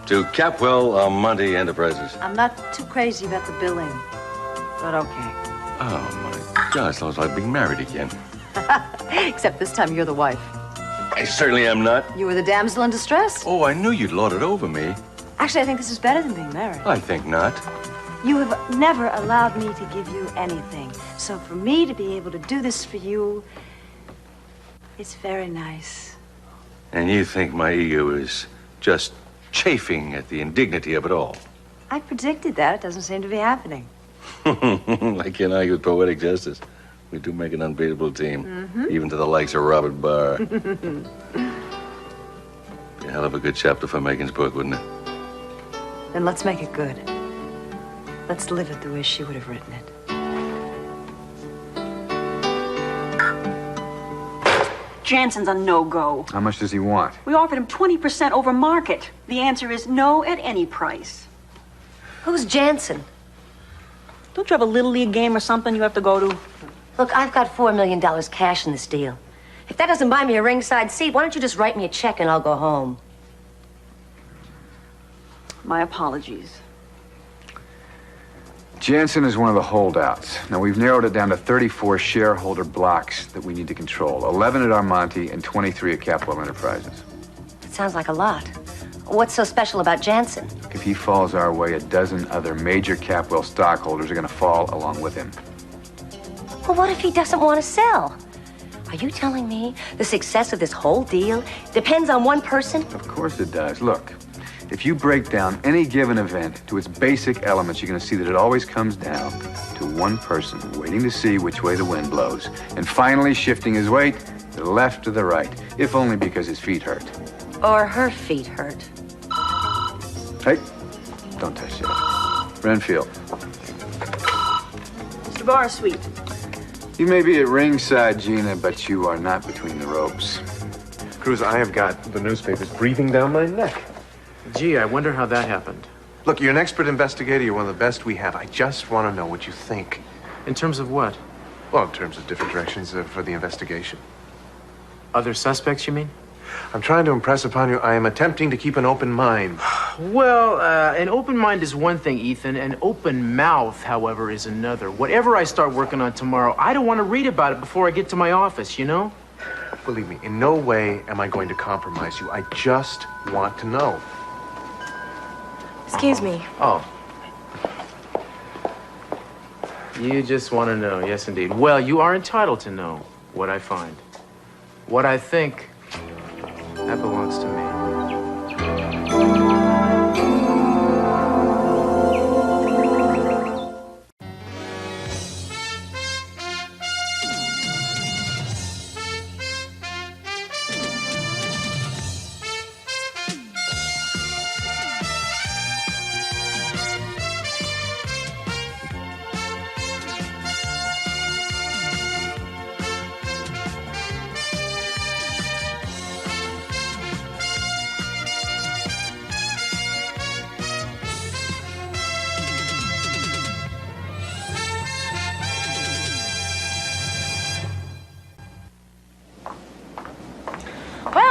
To Capwell, Monte Enterprises. I'm not too crazy about the billing, but okay. Oh, my God, sounds like being married again. Except this time you're the wife. I certainly am not. You were the damsel in distress? Oh, I knew you'd lord it over me. Actually, I think this is better than being married. I think not. You have never allowed me to give you anything. So for me to be able to do this for you, it's very nice. And you think my ego is just chafing at the indignity of it all? I predicted that. It doesn't seem to be happening. I can't argue with poetic justice. We do make an unbeatable team, even to the likes of Robert Barr. Be a hell of a good chapter for Megan's book, wouldn't it? Then let's make it good. Let's live it the way she would have written it. Jansen's a no-go. How much does he want? We offered him 20% over market. The answer is no at any price. Who's Jansen? Don't you have a Little League game or something you have to go to? Look, I've got $4 million cash in this deal. If that doesn't buy me a ringside seat, why don't you just write me a check and I'll go home? My apologies. Jansen is one of the holdouts. Now, we've narrowed it down to 34 shareholder blocks that we need to control. 11 at Armonte and 23 at Capwell Enterprises. It sounds like a lot. What's so special about Jansen? If he falls our way, a dozen other major Capwell stockholders are going to fall along with him. Well, what if he doesn't want to sell? Are you telling me the success of this whole deal depends on one person? Of course it does. Look, if you break down any given event to its basic elements, you're going to see that it always comes down to one person waiting to see which way the wind blows and finally shifting his weight to the left or the right, if only because his feet hurt. Or her feet hurt. Hey, don't touch that. Renfield. Mr. Barr, sweet. You may be at ringside, Gina, but you are not between the ropes. Cruz, I have got the newspapers breathing down my neck. Gee, I wonder how that happened. Look, you're an expert investigator. You're one of the best we have. I just want to know what you think. In terms of what? Well, in terms of different directions for the investigation. Other suspects, you mean? I'm trying to impress upon you I am attempting to keep an open mind. Well, an open mind is one thing, Ethan. An open mouth, however, is another. Whatever I start working on tomorrow, I don't want to read about it before I get to my office, you know? Believe me, in no way am I going to compromise you. I just want to know. Excuse me. Oh. You just want to know, yes, indeed. Well, you are entitled to know what I find. What I think, that belongs to me.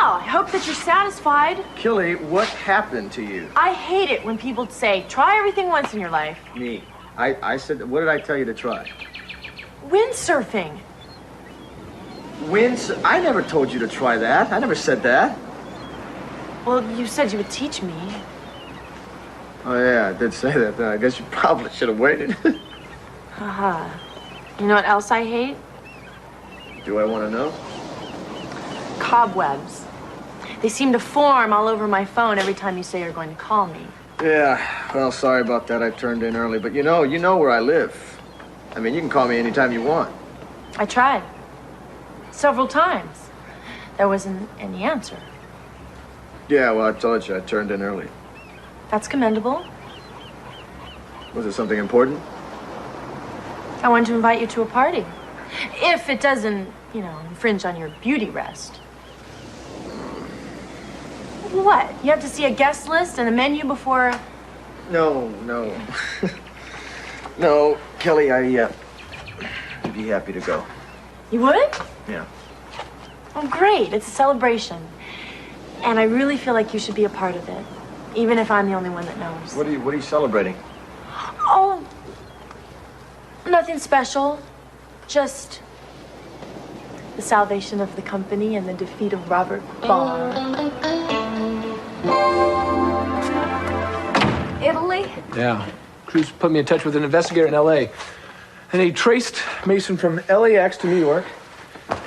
I hope that you're satisfied. Killy, what happened to you? I hate it when people say, try everything once in your life. Me. I said, what did I tell you to try? Windsurfing. I never told you to try that. I never said that. Well, you said you would teach me. Oh, yeah, I did say that. I guess you probably should have waited. Haha. You know what else I hate? Do I want to know? Cobwebs. They seem to form all over my phone every time you say you're going to call me. Yeah, well, sorry about that. I turned in early, but you know where I live. I mean, you can call me anytime you want. I tried. Several times. There wasn't any answer. Yeah, well, I told you, I turned in early. That's commendable. Was it something important? I wanted to invite you to a party. If it doesn't, infringe on your beauty rest. What? You have to see a guest list and a menu before... No. No, Kelly, I'd be happy to go. You would? Yeah. Oh, great. It's a celebration. And I really feel like you should be a part of it. even if I'm the only one that knows. What are you celebrating? Oh, nothing special. Just the salvation of the company and the defeat of Robert Barr. Italy? Yeah. Cruz put me in touch with an investigator in L.A. And he traced Mason from LAX to New York.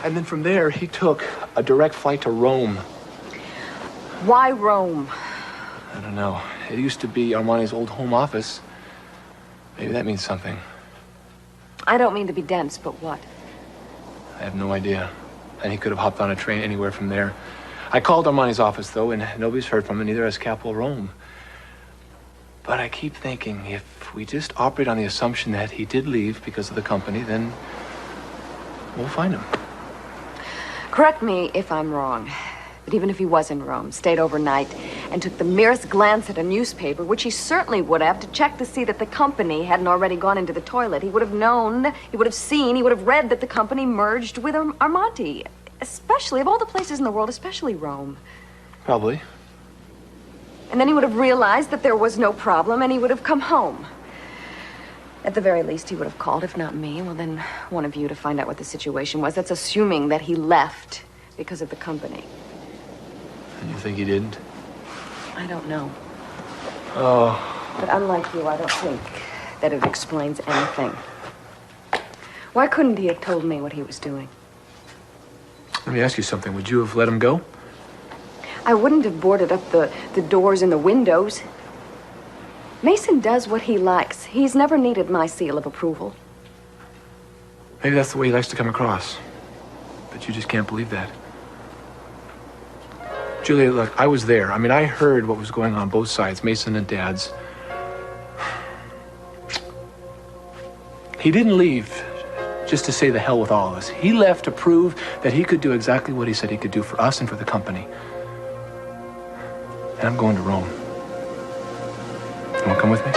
And then from there, he took a direct flight to Rome. Why Rome? I don't know. It used to be Armani's old home office. Maybe that means something. I don't mean to be dense, but what? I have no idea. And he could have hopped on a train anywhere from there. I called Armani's office, though, and nobody's heard from him, neither has Capwell Rome. But I keep thinking, if we just operate on the assumption that he did leave because of the company, then we'll find him. Correct me if I'm wrong, but even if he was in Rome, stayed overnight, and took the merest glance at a newspaper, which he certainly would have, to check to see that the company hadn't already gone into the toilet, he would have known, he would have seen, he would have read that the company merged with Armani. Especially, of all the places in the world, especially Rome. Probably. And then he would have realized that there was no problem, and he would have come home. At the very least, he would have called, if not me, well, then one of you to find out what the situation was. That's assuming that he left because of the company. And you think he didn't? I don't know. Oh. But unlike you, I don't think that it explains anything. Why couldn't he have told me what he was doing? Let me ask you something. Would you have let him go? I wouldn't have boarded up the doors and the windows. Mason does what he likes. He's never needed my seal of approval. Maybe that's the way he likes to come across. But you just can't believe that. Julia, look, I was there. I mean, I heard what was going on both sides, Mason and Dad's. He didn't leave just to say the hell with all of us. He left to prove that he could do exactly what he said he could do for us and for the company. And I'm going to Rome. You want to come with me?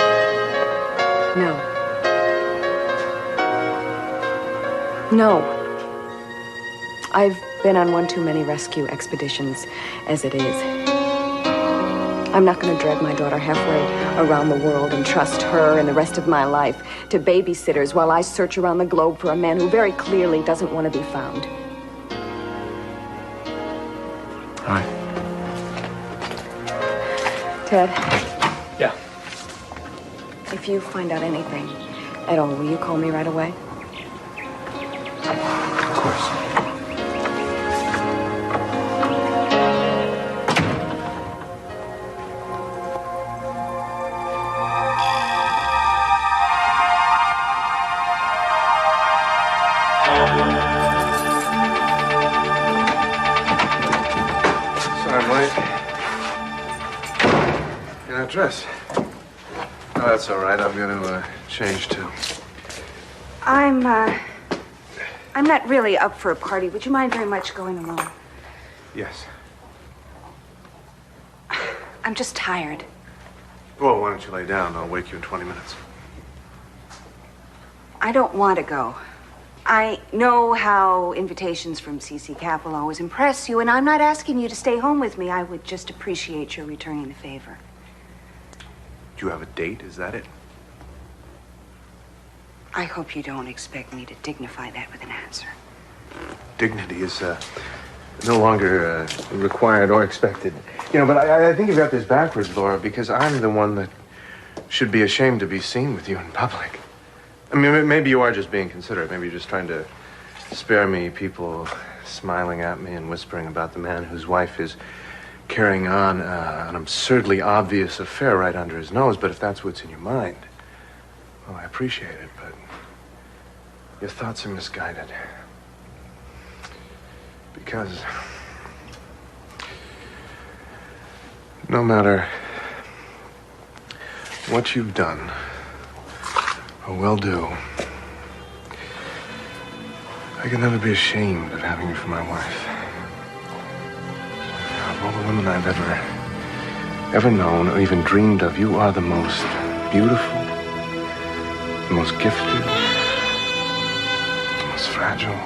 No. No. I've been on one too many rescue expeditions as it is. I'm not going to drag my daughter halfway around the world and trust her and the rest of my life to babysitters while I search around the globe for a man who very clearly doesn't want to be found. All right. Ted? Yeah. If you find out anything at all, will you call me right away? Of course. Sorry, I'm late. You're not dressed. Oh, that's all right. I'm going to change, too. I'm not really up for a party. Would you mind very much going alone? Yes. I'm just tired. Well, why don't you lay down? I'll wake you in 20 minutes. I don't want to go. I know how invitations from C.C. Capwell always impress you, and I'm not asking you to stay home with me. I would just appreciate your returning the favor. Do you have a date? Is that it? I hope you don't expect me to dignify that with an answer. Dignity is no longer required or expected. You know, but I think you've got this backwards, Laura, because I'm the one that should be ashamed to be seen with you in public. I mean, maybe you are just being considerate. Maybe you're just trying to spare me people smiling at me and whispering about the man whose wife is carrying on an absurdly obvious affair right under his nose. But if that's what's in your mind, well, I appreciate it, but your thoughts are misguided. Because no matter what you've done or will do, I can never be ashamed of having you for my wife. Of all the women I've ever known or even dreamed of, you are the most beautiful, the most gifted, the most fragile,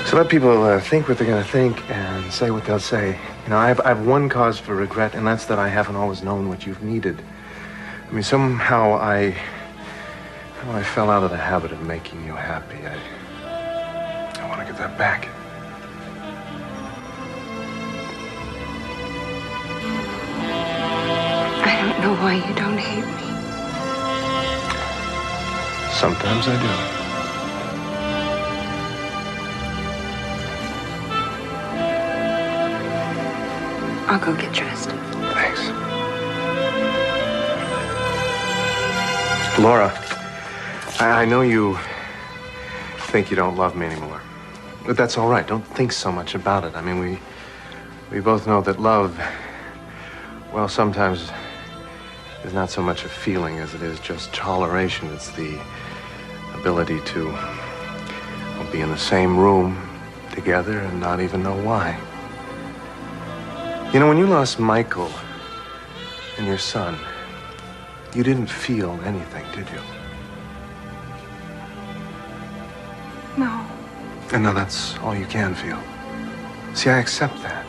So let people think what they're going to think and say what they'll say. You know, I have one cause for regret, and that's that I haven't always known what you've needed. I mean, somehow I fell out of the habit of making you happy. I want to get that back. I don't know why you don't hate me. Sometimes I do. I'll go get dressed. Thanks. Laura, I know you think you don't love me anymore. But that's all right. Don't think so much about it. I mean, we both know that love, well, sometimes is not so much a feeling as it is just toleration. It's the ability to be in the same room together and not even know why. You know, when you lost Michael and your son, you didn't feel anything, did you? No. And now that's all you can feel. See, I accept that.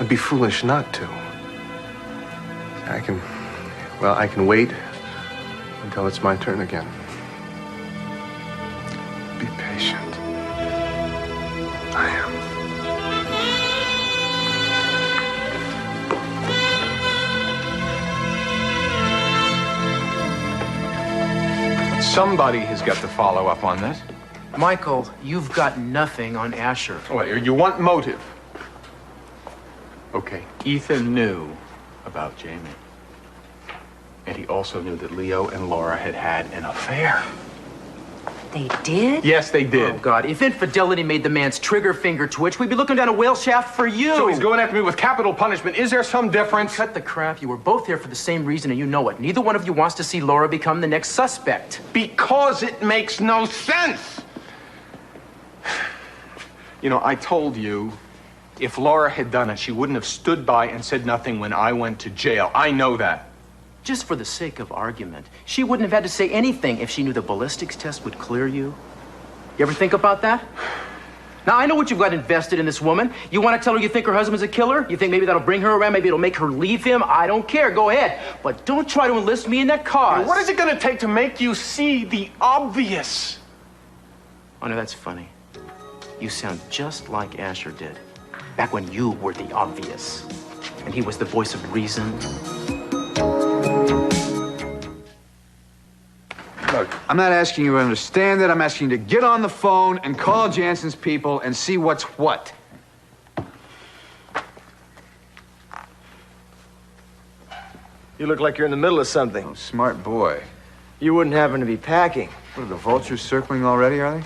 I'd be foolish not to. I can wait until it's my turn again. Be patient. I am. Somebody has got to follow up on this. Michael, you've got nothing on Asher. Well, you want motive. Okay, Ethan knew about Jamie. And he also knew that Leo and Laura had had an affair. They did? Yes, they did. Oh, God. If infidelity made the man's trigger finger twitch, we'd be looking down a whale shaft for you. So he's going after me with capital punishment. Is there some difference? Cut the crap. You were both here for the same reason, and you know it. Neither one of you wants to see Laura become the next suspect. Because it makes no sense. You know, I told you, if Laura had done it, she wouldn't have stood by and said nothing when I went to jail. I know that. Just for the sake of argument, she wouldn't have had to say anything if she knew the ballistics test would clear you. You ever think about that? Now, I know what you've got invested in this woman. You want to tell her you think her husband's a killer? You think maybe that'll bring her around? Maybe it'll make her leave him? I don't care. Go ahead. But don't try to enlist me in that cause. What is it going to take to make you see the obvious? Oh, no, that's funny. You sound just like Asher did. Back when you were the obvious. And he was the voice of reason. Look, I'm not asking you to understand it. I'm asking you to get on the phone and call Jansen's people and see what's what. You look like you're in the middle of something. Oh, smart boy. You wouldn't happen to be packing. What, are the vultures circling already, are they?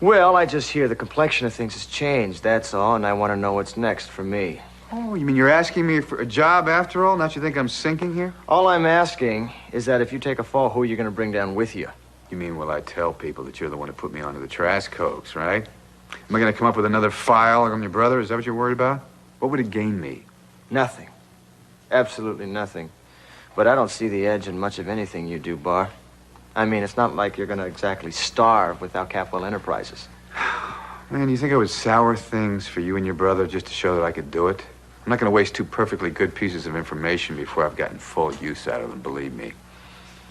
Well, I just hear the complexion of things has changed, that's all, and I want to know what's next for me. Oh, you mean you're asking me for a job after all? Don't you think I'm sinking here? All I'm asking is that if you take a fall, who are you going to bring down with you? You mean, will I tell people that you're the one who put me onto the trash coats, right? Am I going to come up with another file on your brother? Is that what you're worried about? What would it gain me? Nothing. Absolutely nothing. But I don't see the edge in much of anything you do, Bar. I mean, it's not like you're going to exactly starve without Capwell Enterprises. Man, you think I would sour things for you and your brother just to show that I could do it? I'm not going to waste two perfectly good pieces of information before I've gotten full use out of them, believe me.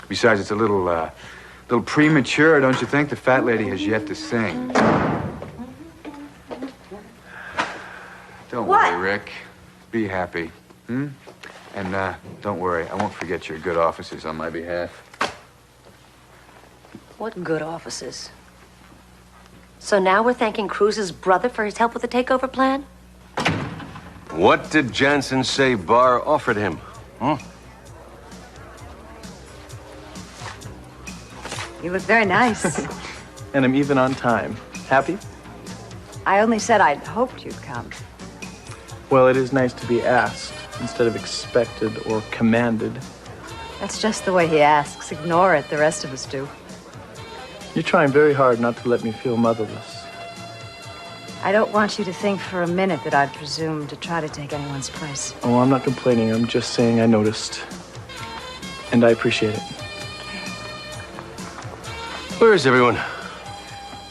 Besides, it's a little premature, don't you think? The fat lady has yet to sing. Don't worry, Rick. Be happy. And don't worry, I won't forget your good offices on my behalf. What good offices? So now we're thanking Cruz's brother for his help with the takeover plan? What did Jansen say Barr offered him? You look very nice. And I'm even on time. Happy? I only said I'd hoped you'd come. Well, it is nice to be asked instead of expected or commanded. That's just the way he asks. Ignore it. The rest of us do. You're trying very hard not to let me feel motherless. I don't want you to think for a minute that I'd presume to try to take anyone's place. Oh, I'm not complaining. I'm just saying I noticed. And I appreciate it. Where's everyone?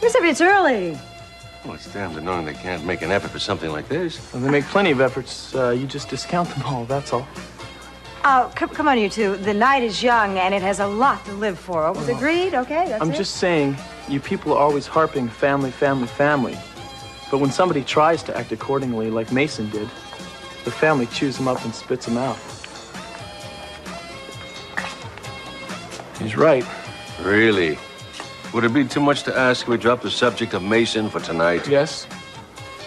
It's early. Well, it's damned annoying they can't make an effort for something like this. Well, they make plenty of efforts. You just discount them all, that's all. Oh, come on, you two. The night is young, and it has a lot to live for. Oh, agreed? Okay, that's I'm just saying, you people are always harping family, family, family. But when somebody tries to act accordingly, like Mason did, the family chews them up and spits them out. He's right. Really? Would it be too much to ask if we drop the subject of Mason for tonight? Yes.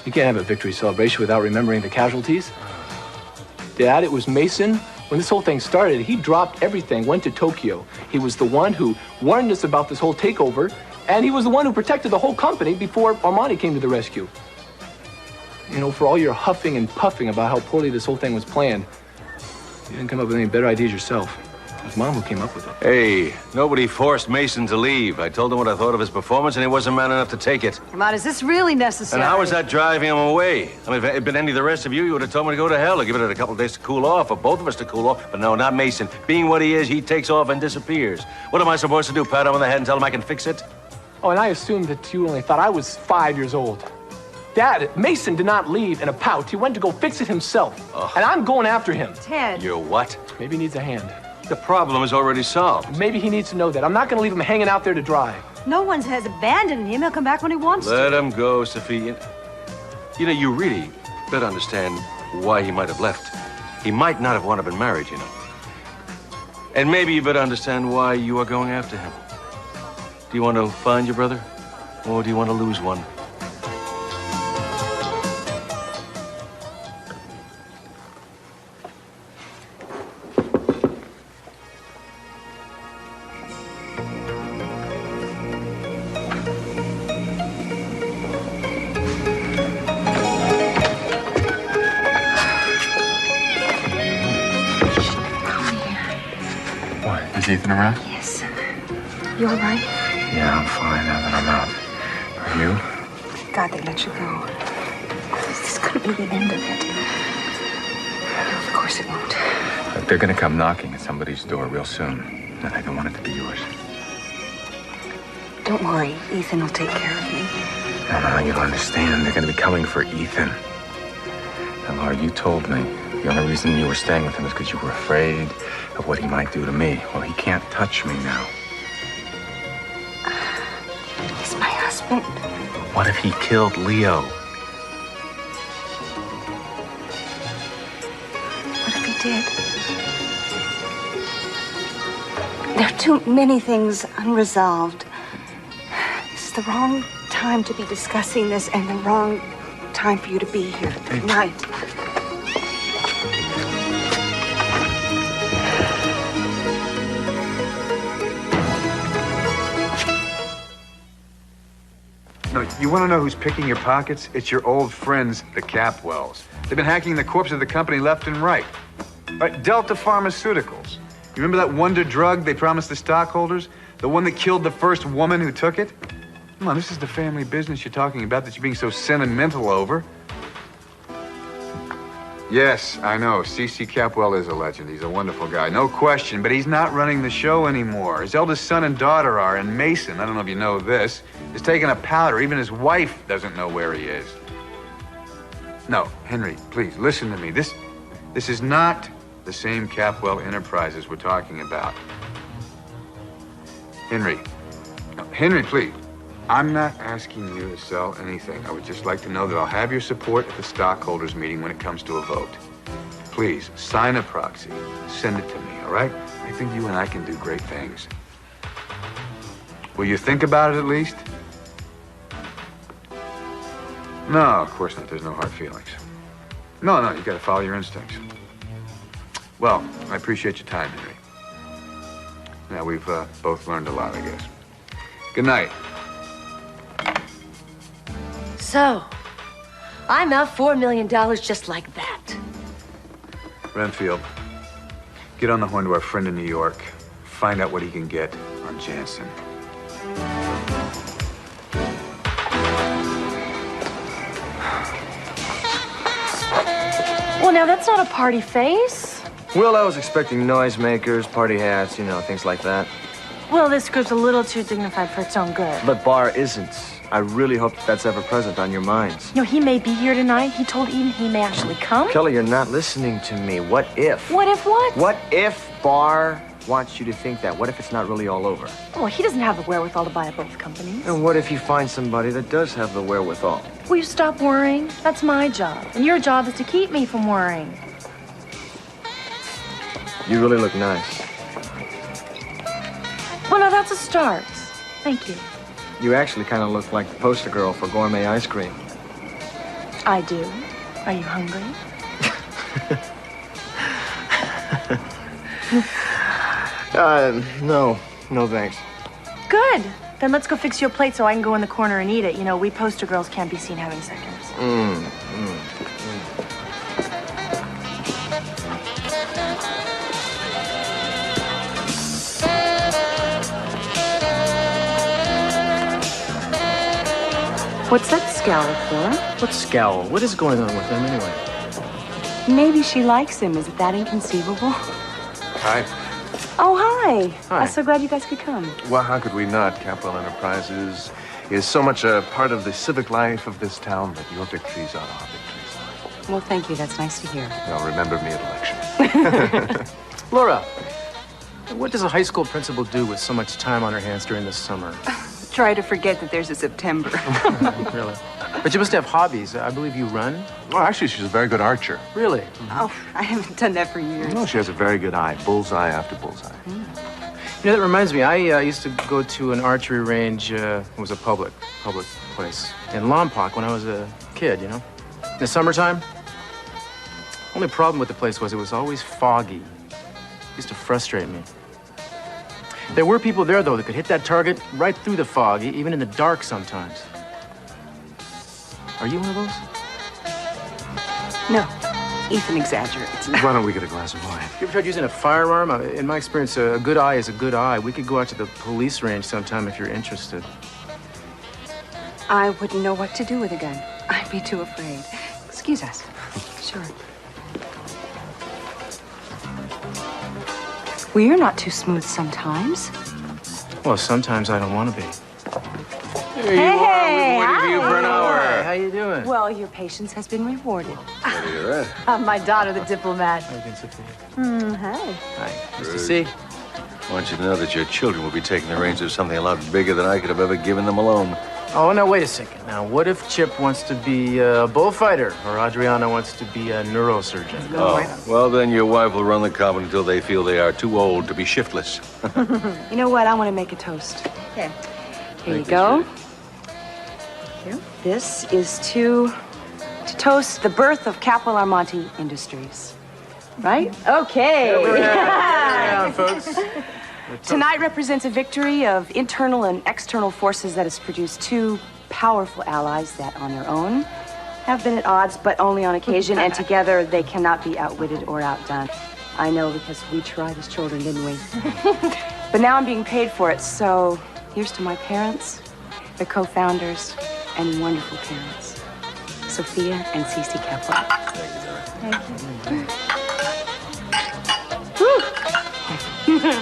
You can't have a victory celebration without remembering the casualties. Dad, it was Mason. When this whole thing started, he dropped everything, went to Tokyo. He was the one who warned us about this whole takeover, and he was the one who protected the whole company before Armani came to the rescue. You know, for all your huffing and puffing about how poorly this whole thing was planned, you didn't come up with any better ideas yourself. It was Mom who came up with it. Hey, nobody forced Mason to leave. I told him what I thought of his performance, and he wasn't man enough to take it. Come on, is this really necessary? And how was that driving him away? I mean, if it had been any of the rest of you, you would have told me to go to hell or given it a couple of days to cool off, or both of us to cool off. But no, not Mason. Being what he is, he takes off and disappears. What am I supposed to do, pat him on the head and tell him I can fix it? Oh, and I assumed that you only thought I was 5 years old. Dad, Mason did not leave in a pout. He went to go fix it himself. And I'm going after him. Ted. You're what? Maybe he needs a hand. The problem is already solved. Maybe he needs to know that. I'm not going to leave him hanging out there to dry. No one has abandoned him. He'll come back when he wants to. Let him go, Sophie. You know, you really better understand why he might have left. He might not have wanted to be married, you know. And maybe you better understand why you are going after him. Do you want to find your brother? Or do you want to lose one? Is Ethan around? Yes. You all right? Yeah, I'm fine now that I'm out. Are you? God, they let you go. Is this gonna be the end of it? No, of course it won't. Look, they're gonna come knocking at somebody's door real soon. And I don't want it to be yours. Don't worry. Ethan will take care of me. No, you don't understand. They're gonna be coming for Ethan. And Laura, you told me the only reason you were staying with him is because you were afraid of what he might do to me. Well, he can't touch me now. He's my husband. What if he killed Leo? What if he did? There are too many things unresolved. This is the wrong time to be discussing this and the wrong time for you to be here tonight. No, you want to know who's picking your pockets? It's your old friends, the Capwells. They've been hacking the corpse of the company left and right. Delta Pharmaceuticals. You remember that wonder drug they promised the stockholders? The one that killed the first woman who took it? Come on, this is the family business you're talking about that you're being so sentimental over. Yes, I know. C.C. Capwell is a legend. He's a wonderful guy, no question, but he's not running the show anymore. His eldest son and daughter are, and Mason, I don't know if you know this, is taking a powder. Even his wife doesn't know where he is. No, Henry, please, listen to me. This is not the same Capwell Enterprises we're talking about. Henry, no, Henry, please. I'm not asking you to sell anything. I would just like to know that I'll have your support at the stockholders meeting when it comes to a vote. Please, sign a proxy. Send it to me, all right? I think you and I can do great things. Will you think about it at least? No, of course not. There's no hard feelings. No, you gotta follow your instincts. Well, I appreciate your time, Henry. Now, we've both learned a lot, I guess. Good night. So, I'm out $4 million just like that. Renfield, get on the horn to our friend in New York. Find out what he can get on Jansen. Well, now that's not a party face. Well, I was expecting noisemakers, party hats, you know, things like that. Well, this group's a little too dignified for its own good. But Bar isn't. I really hope that's ever present on your minds. You know, he may be here tonight. He told Eden he may actually come. Kelly, you're not listening to me. What if? What if what? What if Bar wants you to think that? What if it's not really all over? Well, he doesn't have the wherewithal to buy up both companies. And what if you find somebody that does have the wherewithal? Will you stop worrying? That's my job. And your job is to keep me from worrying. You really look nice. Well, now that's a start. Thank you. You actually kind of look like the poster girl for gourmet ice cream. I do. Are you hungry? No. No, thanks. Good. Then let's go fix you a plate so I can go in the corner and eat it. You know, we poster girls can't be seen having seconds. What's that scowl for? What scowl? What is going on with them anyway? Maybe she likes him. Is it that inconceivable? Hi. Oh, hi. Hi. I'm so glad you guys could come. Well, how could we not? Capwell Enterprises is so much a part of the civic life of this town that your victories are our victories. Well, thank you. That's nice to hear. Now, remember me at election. Laura, what does a high school principal do with so much time on her hands during the summer? Try to forget that there's a September. Really? But you must have hobbies. I believe you run. Well, actually, she's a very good archer. Really? Oh, I haven't done that for years. No, she has a very good eye. Bullseye after bullseye. You know, that reminds me, I used to go to an archery range, it was a public place, in Lompoc when I was a kid, you know? In the summertime. Only problem with the place was it was always foggy. It used to frustrate me. There were people there, though, that could hit that target right through the fog, even in the dark sometimes. Are you one of those? No, Ethan exaggerates. Why don't we get a glass of wine? You ever tried using a firearm? In my experience, a good eye is a good eye. We could go out to the police range sometime if you're interested. I wouldn't know what to do with a gun. I'd be too afraid. Excuse us. Sure. Well, you're not too smooth sometimes. Well, sometimes I don't want to be. There you are. We've been waiting for you for an hour. Hi, how you doing? Well, your patience has been rewarded. Where are you at? My daughter, the diplomat. Hi. Hi. Nice to see. I want you to know that your children will be taking the reins of something a lot bigger than I could have ever given them alone. Oh, now, wait a second. Now, what if Chip wants to be a bullfighter or Adriana wants to be a neurosurgeon? Oh, well, then your wife will run the company until they feel they are too old to be shiftless. You know what? I want to make a toast. Okay. Here you go. Thank you. This is to toast the birth of Capwell Armonte Industries. Right? Okay. Yeah, folks. Tonight represents a victory of internal and external forces that has produced two powerful allies that on their own have been at odds, but only on occasion, and together they cannot be outwitted or outdone. I know because we tried as children, didn't we? But now I'm being paid for it, so here's to my parents, the co-founders, and wonderful parents, Sophia and Cece Capwell. Thank you.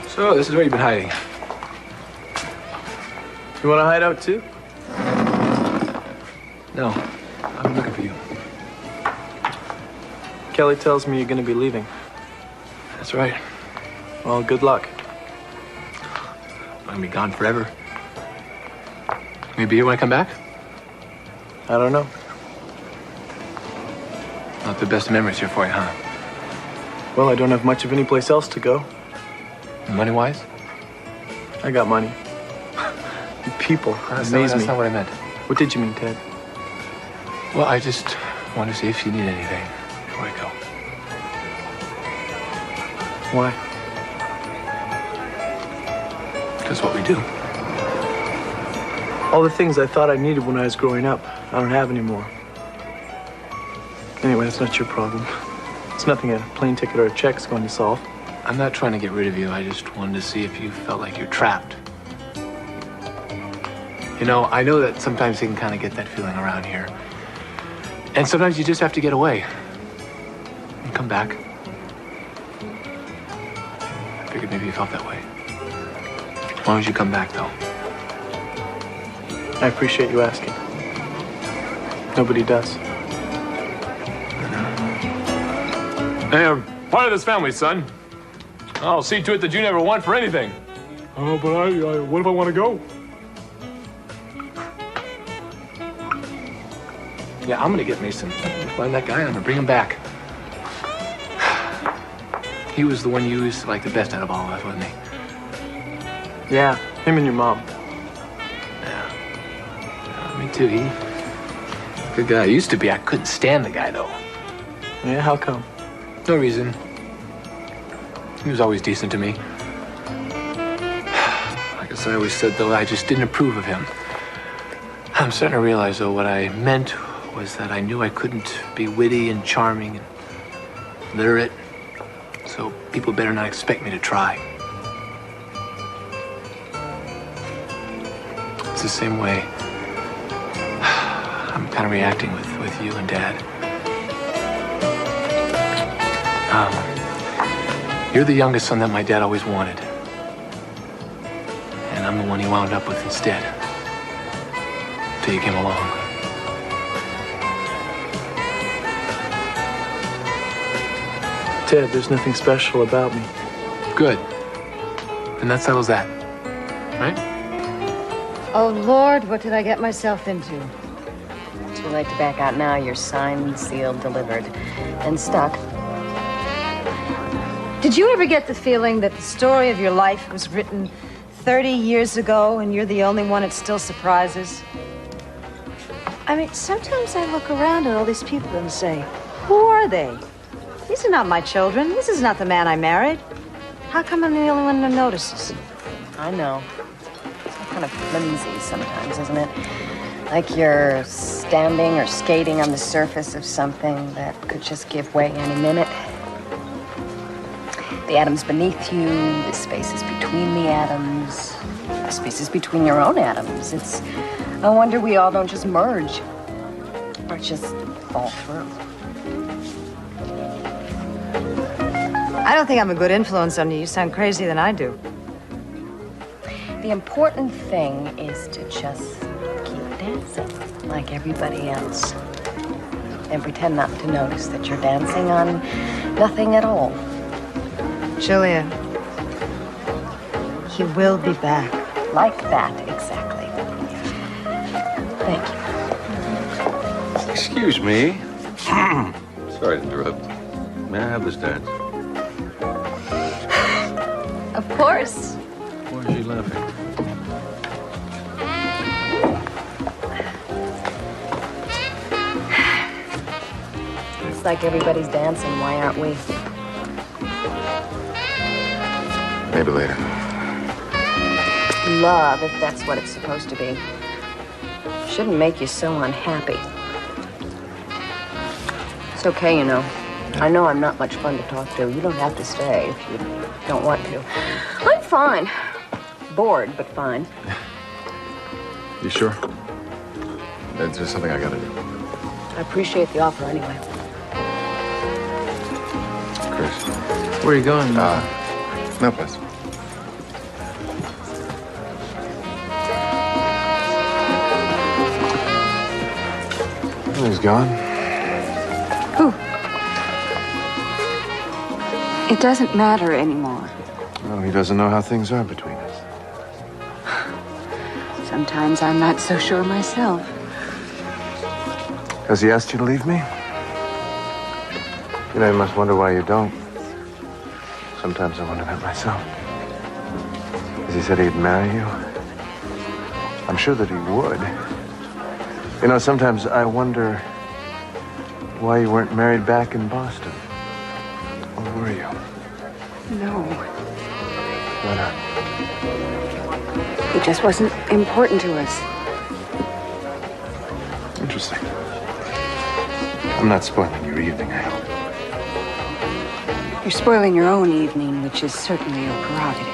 So, this is where you've been hiding. You want to hide out too? No, I've been looking for you. Kelly tells me you're going to be leaving. That's right. Well, good luck. I'm gonna be gone forever. Maybe you want to come back? I don't know. Not the best of memories here for you, huh? Well, I don't have much of any place else to go. Money-wise? I got money. You people That's amaze me. not what I meant. What did you mean, Ted? Well, I just want to see if you need anything before I go. Why? Because what we do. All the things I thought I needed when I was growing up, I don't have anymore. Anyway, that's not your problem. It's nothing a plane ticket or a check's going to solve. I'm not trying to get rid of you. I just wanted to see if you felt like you're trapped. You know, I know that sometimes you can kind of get that feeling around here. And sometimes you just have to get away. And come back. I figured maybe you felt that way. As long as you come back, though. I appreciate you asking. Nobody does. Hey, I'm part of this family, son. I'll see to it that you never want for anything. Oh, but what if I want to go? Yeah, I'm gonna get Mason. Find that guy and I'm gonna bring him back. He was the one you used to like the best out of all of us, wasn't he? Yeah, him and your mom. Yeah, me too. Good guy. Used to be. I couldn't stand the guy, though. Yeah, how come? No reason. He was always decent to me. I guess I always said, though, I just didn't approve of him. I'm starting to realize, though, what I meant was that I knew I couldn't be witty and charming and literate, so people better not expect me to try. It's the same way I'm kind of reacting with you and Dad. You're the youngest son that my dad always wanted. And I'm the one he wound up with instead. Till you came along. Ted, there's nothing special about me. Good. And that settles that. Right? Oh, Lord, what did I get myself into? Too late to back out now. You're signed, sealed, delivered, and stuck. Did you ever get the feeling that the story of your life was written 30 years ago and you're the only one it still surprises? I mean, sometimes I look around at all these people and say, who are they? These are not my children. This is not the man I married. How come I'm the only one who notices? I know. It's all kind of flimsy sometimes, isn't it? Like you're standing or skating on the surface of something that could just give way any minute. The atoms beneath you, the spaces between the atoms, the spaces between your own atoms. It's no wonder we all don't just merge or just fall through. I don't think I'm a good influence on you. You sound crazier than I do. The important thing is to just keep dancing like everybody else. And pretend not to notice that you're dancing on nothing at all. Julia, he will be back. Like that, exactly. Thank you. Excuse me. Sorry to interrupt. May I have this dance? Of course. Why is she laughing? It's like everybody's dancing. Why aren't we? Maybe later. Love, if that's what it's supposed to be. Shouldn't make you so unhappy. It's okay, you know. I know I'm not much fun to talk to. You don't have to stay if you don't want to. I'm fine. Bored, but fine. You sure? It's just something I gotta do. I appreciate the offer anyway. Chris. Where are you going? No place. He's gone. Who? It doesn't matter anymore. Well, he doesn't know how things are between us. Sometimes I'm not so sure myself. Has he asked you to leave me? You know, you must wonder why you don't. Sometimes I wonder that myself. Has he said he'd marry you? I'm sure that he would. You know, sometimes I wonder why you weren't married back in Boston. Or were you? No. Why not? It just wasn't important to us. Interesting. I'm not spoiling your evening, I hope. You're spoiling your own evening, which is certainly your prerogative.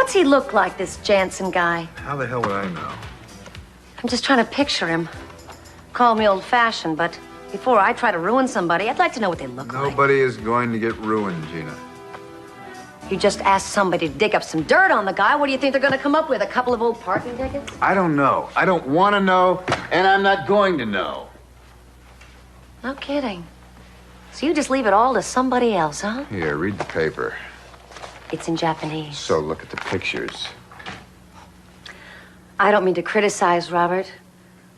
What's he look like, this Jansen guy? How the hell would I know? I'm just trying to picture him. Call me old-fashioned, but before I try to ruin somebody, I'd like to know what they look like. Nobody is going to get ruined, Gina. You just asked somebody to dig up some dirt on the guy. What do you think they're going to come up with? A couple of old parking tickets? I don't know. I don't want to know, and I'm not going to know. No kidding. So you just leave it all to somebody else, huh? Here, read the paper. It's in Japanese. So look at the pictures. I don't mean to criticize, Robert,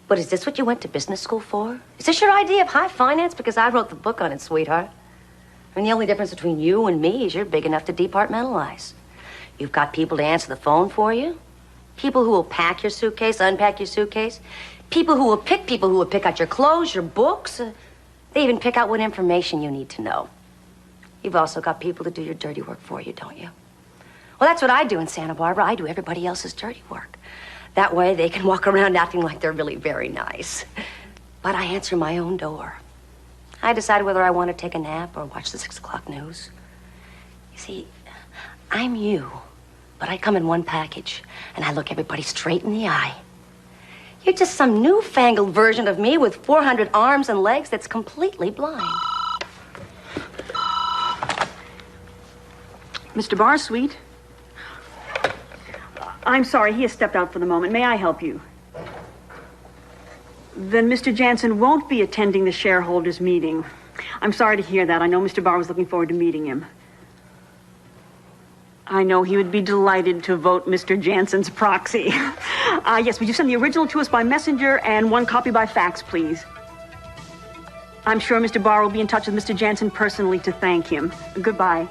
but is this what you went to business school for? Is this your idea of high finance? Because I wrote the book on it, sweetheart. I mean, the only difference between you and me is you're big enough to departmentalize. You've got people to answer the phone for you. People who will pack your suitcase, unpack your suitcase. People who will pick out your clothes, your books. They even pick out what information you need to know. You've also got people to do your dirty work for you, don't you? Well, that's what I do in Santa Barbara. I do everybody else's dirty work. That way they can walk around acting like they're really very nice. But I answer my own door. I decide whether I want to take a nap or watch the 6 o'clock news. You see, I'm you, but I come in one package, and I look everybody straight in the eye. You're just some newfangled version of me with 400 arms and legs that's completely blind. Mr. Barr, sweet. I'm sorry, he has stepped out for the moment. May I help you? Then Mr. Jansen won't be attending the shareholders' meeting. I'm sorry to hear that. I know Mr. Barr was looking forward to meeting him. I know he would be delighted to vote Mr. Jansen's proxy. Yes, would you send the original to us by messenger and 1 copy by fax, please? I'm sure Mr. Barr will be in touch with Mr. Jansen personally to thank him. Goodbye.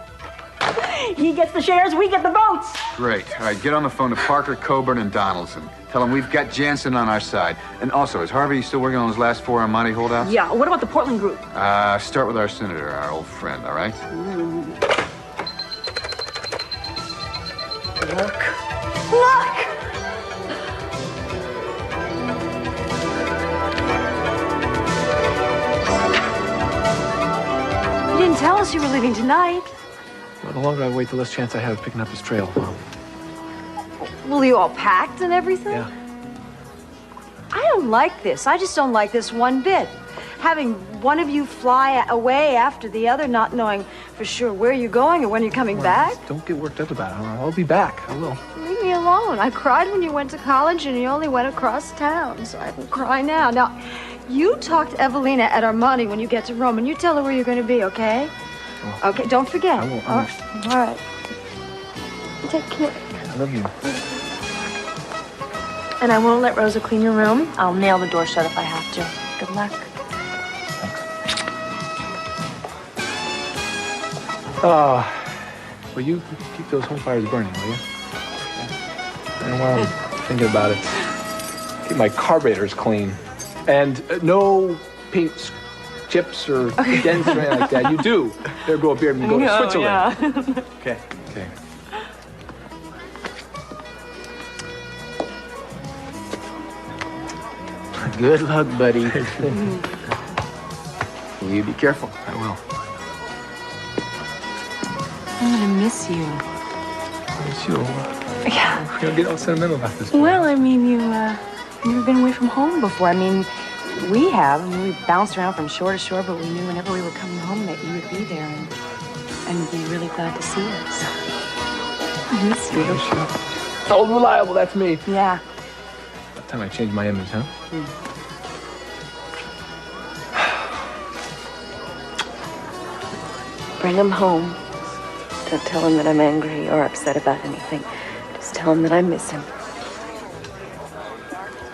He gets the shares, we get the votes. Great. All right, get on the phone to Parker, Coburn, and Donaldson. Tell them we've got Jansen on our side. And also, is Harvey still working on his last 4 Armani holdouts? Yeah, what about the Portland group? Start with our senator, our old friend, all right? Look. You didn't tell us you were leaving tonight. Well, the longer I wait, the less chance I have of picking up his trail. Well, you all packed and everything? Yeah. I don't like this. I just don't like this one bit. Having one of you fly away after the other, not knowing for sure where you're going or when you're coming back. Don't get worked up about it. I'll be back. I will. Leave me alone. I cried when you went to college and you only went across town, so I can cry now. Now, you talk to Evelina at Armani when you get to Rome, and you tell her where you're going to be, okay? Oh. Okay, don't forget. I won't. All right. Take care. I love you. And I won't let Rosa clean your room. I'll nail the door shut if I have to. Good luck. Will you keep those home fires burning, will you? And while I'm thinking about it, keep my carburetors clean. And no paint chips or dents or anything like that. You do. There go a beard and go to Switzerland. Yeah. Okay. Okay. Good luck, buddy. You be careful. I will. I'm gonna miss you. It's you. Yeah. You don't get all sentimental about this. Well, I mean, you've never been away from home before. I mean, we have. I mean, we bounced around from shore to shore, but we knew whenever we were coming home that you would be there and be really glad to see us. I miss you. Old reliable, that's me. Yeah. That time I changed my image, huh? Bring him home. Don't tell him that I'm angry or upset about anything. Just tell him that I miss him.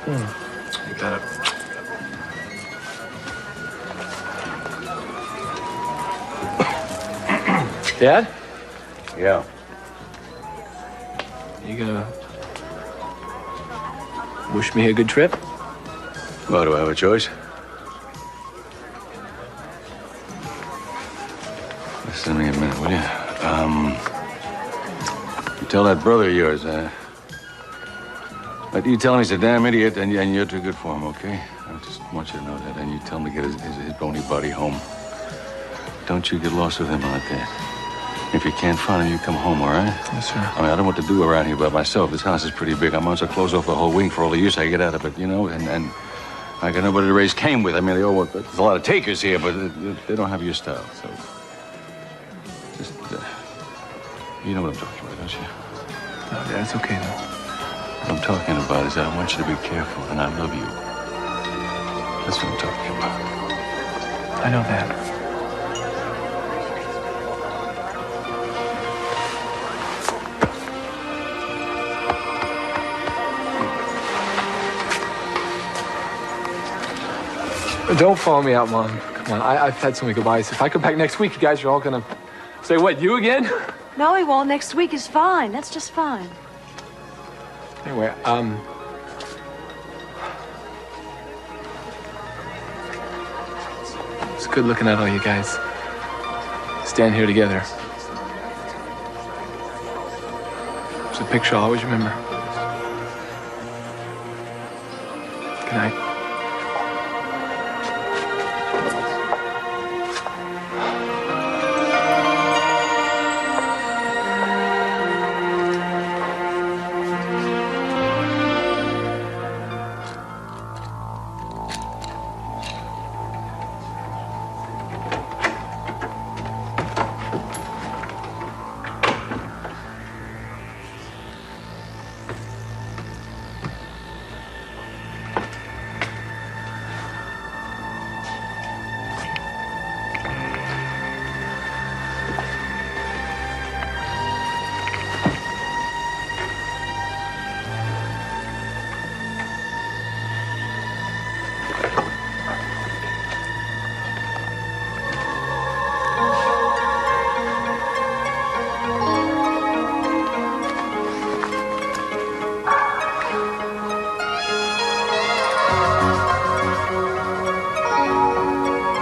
You got it. Dad? Yeah. You gonna wish me a good trip? Well, do I have a choice? Listen to me a minute, will you? You tell that brother of yours, but you tell him he's a damn idiot and you're too good for him, okay? I just want you to know that. And you tell him to get his bony body home. Don't you get lost with him like that. If you can't find him, you come home, all right? Yes, sir. I mean, I don't know what to do around here by myself. This house is pretty big. I might as well close off the whole wing for all the use I get out of it, you know? And I got nobody to raise Cain with. I mean, there's a lot of takers here, but they don't have your style, so... Just, you know what I'm talking about, don't you? No, yeah, it's okay, though. What I'm talking about is I want you to be careful, and I love you. That's what I'm talking about. I know that. Don't follow me out, Mom. Come on, I've had so many goodbyes. If I come back next week, you guys are all gonna say, what, you again? No, he won't. Next week is fine. That's just fine. Anyway, it's good looking at all you guys stand here together. It's a picture I'll always remember. Good night.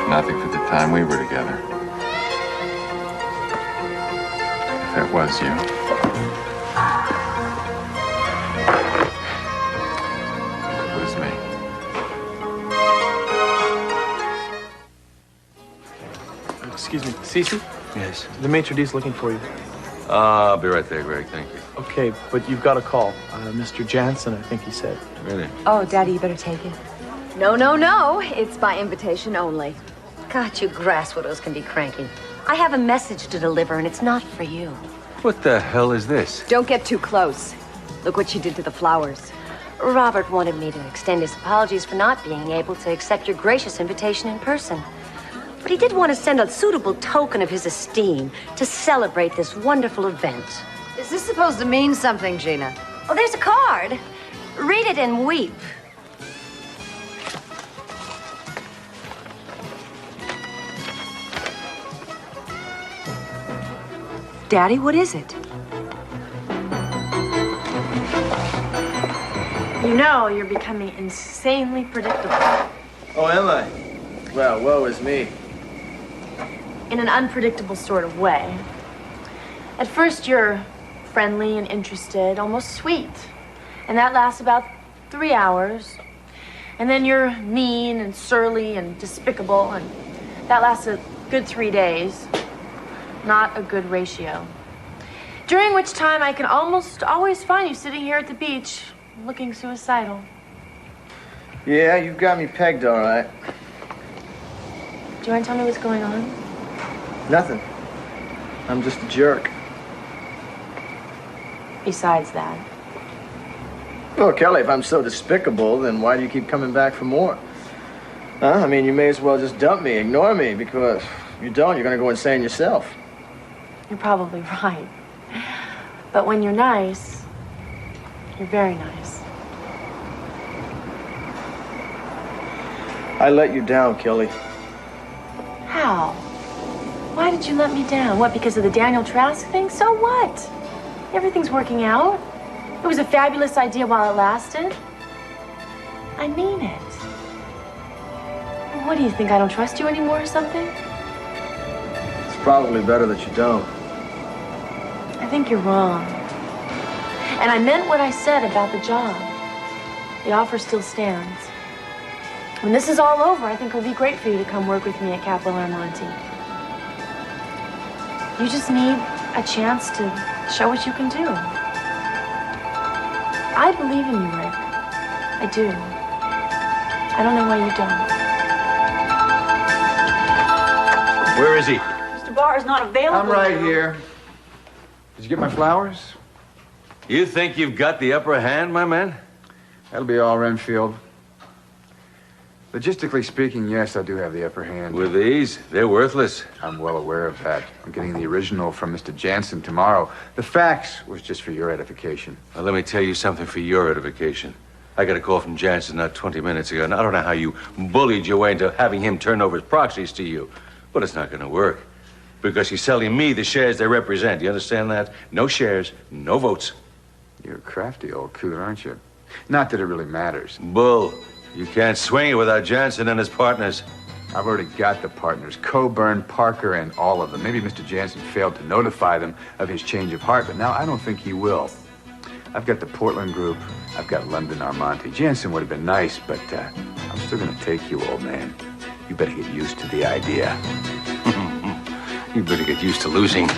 Nothing for the time we were together. If it was you. It was me. Excuse me, Cece? Yes. The maitre d's looking for you. I'll be right there, Greg. Thank you. Okay, but you've got a call. Mr. Jansen, I think he said. Really? Oh, Daddy, you better take it. No, no, no. It's by invitation only. God, you grass widows can be cranky. I have a message to deliver, and it's not for you. What the hell is this? Don't get too close. Look what she did to the flowers. Robert wanted me to extend his apologies for not being able to accept your gracious invitation in person. But he did want to send a suitable token of his esteem to celebrate this wonderful event. Is this supposed to mean something, Gina? Oh, there's a card. Read it and weep. Daddy, what is it? You know you're becoming insanely predictable. Oh, am I? Well, woe is me. In an unpredictable sort of way. At first, you're friendly and interested, almost sweet. And that lasts about 3 hours. And then you're mean and surly and despicable, and that lasts a good 3 days. Not a good ratio. During which time I can almost always find you sitting here at the beach, looking suicidal. Yeah, you've got me pegged, all right. Do you want to tell me what's going on? Nothing. I'm just a jerk. Besides that. Well, Kelly, if I'm so despicable, then why do you keep coming back for more? Huh? I mean, you may as well just dump me, ignore me, because if you don't, you're gonna go insane yourself. You're probably right. But when you're nice, you're very nice. I let you down, Kelly. How? Why did you let me down? What, because of the Daniel Trask thing? So what? Everything's working out. It was a fabulous idea while it lasted. I mean it. What do you think, I don't trust you anymore or something? It's probably better that you don't. I think you're wrong. And I meant what I said about the job. The offer still stands. When this is all over, I think it would be great for you to come work with me at Capwell or Monty. You just need a chance to show what you can do. I believe in you, Rick. I do. I don't know why you don't. Where is he? Mr. Barr is not available. I'm right here. Did you get my flowers? You think you've got the upper hand, my man? That'll be all, Renfield. Logistically speaking, yes, I do have the upper hand. With these, they're worthless. I'm well aware of that. I'm getting the original from Mr. Jansen tomorrow. The fax was just for your edification. Well, let me tell you something for your edification. I got a call from Jansen not 20 minutes ago, and I don't know how you bullied your way into having him turn over his proxies to you. But it's not going to work. Because he's selling me the shares they represent. You understand that? No shares, no votes. You're a crafty old coot, aren't you? Not that it really matters. Bull. You can't swing it without Jansen and his partners. I've already got the partners, Coburn, Parker, and all of them. Maybe Mr. Jansen failed to notify them of his change of heart, but now I don't think he will. I've got the Portland group. I've got London Armonte. Jansen would have been nice, but I'm still going to take you, old man. You better get used to the idea. You better get used to losing.